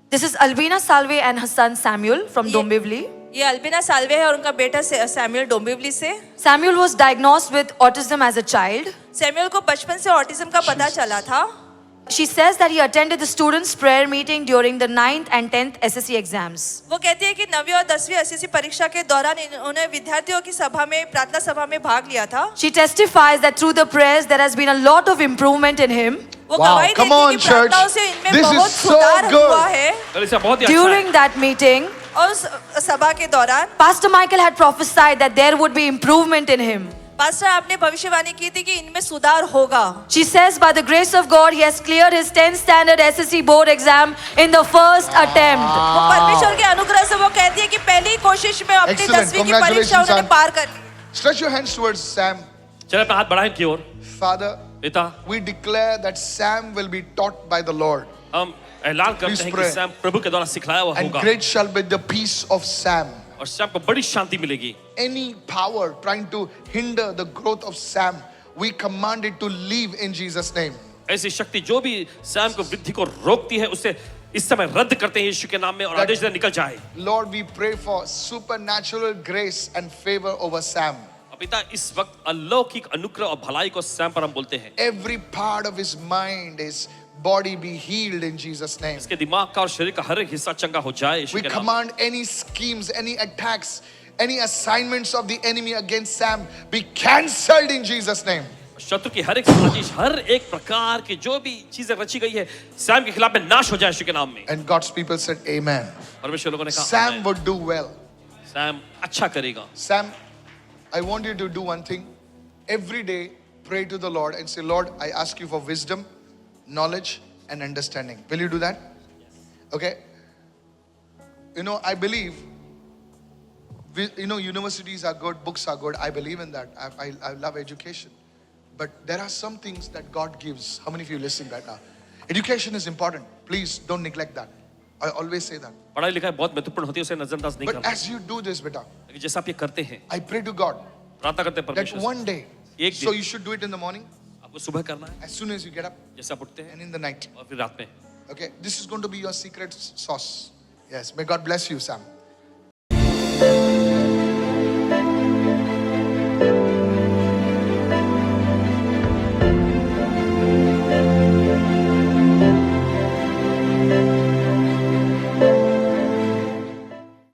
This is Albina Salve and her son Samuel from Dombivli. ये Albina Salve है और उनका बेटा सैमुअल डोंबिवली से। Samuel was diagnosed with autism as a child. Samuel को बचपन से ऑटिज्म का पता चला था। She says that he attended the students' prayer meeting during the 9th and 10th SSC exams. वो कहती है कि 9वीं और 10वीं एसएससी परीक्षा के दौरान उन्होंने विद्यार्थियों की सभा में प्रार्थना सभा में भाग लिया था। She testifies that through the prayers there has been a lot of improvement in him. वो गवाही देती है कि प्रार्थनाओं से इनमें बहुत सुधार हुआ है। During that meeting, और उस सभा के दौरान Pastor Michael had prophesied that there would be improvement in him. Pastor आपने भविष्यवाणी की थी कि इनमें सुधार होगा। She says by the grace of God he has cleared his 10th standard SSC board exam in the first attempt. वो परमेश्वर के अनुग्रह से वो कहती है कि पहली कोशिश में अपनी 10वीं की परीक्षा उन्होंने पार कर ली। Stretch your hands towards Sam. चलो अपना हाथ बढ़ाएं की ओर। Father, पिता, we declare that Sam will be taught by the Lord. हम ऐलान करते हैं कि सैम प्रभु के द्वारा सिखलाया हुआ And होगा। great shall be the peace of Sam. और सैम को बड़ी शांति मिलेगी। Any power trying to hinder the growth of Sam, we command it to leave in Jesus' name. ऐसी शक्ति जो भी सैम को वृद्धि को रोकती है उसे इस समय रद्द करते हैं यीशु के नाम में और आदेश दे निकल जाए। Lord, we pray for supernatural grace and favor over Sam. पिता इस वक्त अलौकिक अनुग्रह और भलाई को सैम पर हम बोलते हैं। Every part of his mind, his body be healed in Jesus' name. इसके दिमाग का और शरीर का हर एक हिस्सा चंगा हो जाए यीशु We के नाम में। command any schemes, any attacks, any assignments of the enemy against Sam be cancelled in Jesus' name. शत्रु की हर एक साजिश, हर एक प्रकार की जो भी चीजें रची गई है सैम के खिलाफ में नाश हो जाए यीशु के नाम में। And God's people said amen. परमेश्वर लोगों ने कहा Sam would do well. Sam अच्छा करेगा। Sam, I want you to do one thing. Every day pray to the Lord and say, Lord, I ask you for wisdom, knowledge and understanding. Will you do that? Okay. You know, I believe, universities are good, books are good. I believe in that. I love education. But there are some things that God gives. How many of you listening right now? Education is important. Please don't neglect that. I always say that. पढ़ाई लिखाई बहुत महत्वपूर्ण होती है उसे नजरअंदाज नहीं But करना। as you do this, beta, लेकिन जैसा आप ये करते हैं, I pray to God प्रार्थना करते हैं that परमेश्वर से, one day, एक so दिन you should do it in the morning, आपको सुबह करना है as soon as you get up, जैसे आप उठते हैं and in the night. और फिर रात में। Okay, this is going to be your secret sauce. Yes, may God bless you, Sam.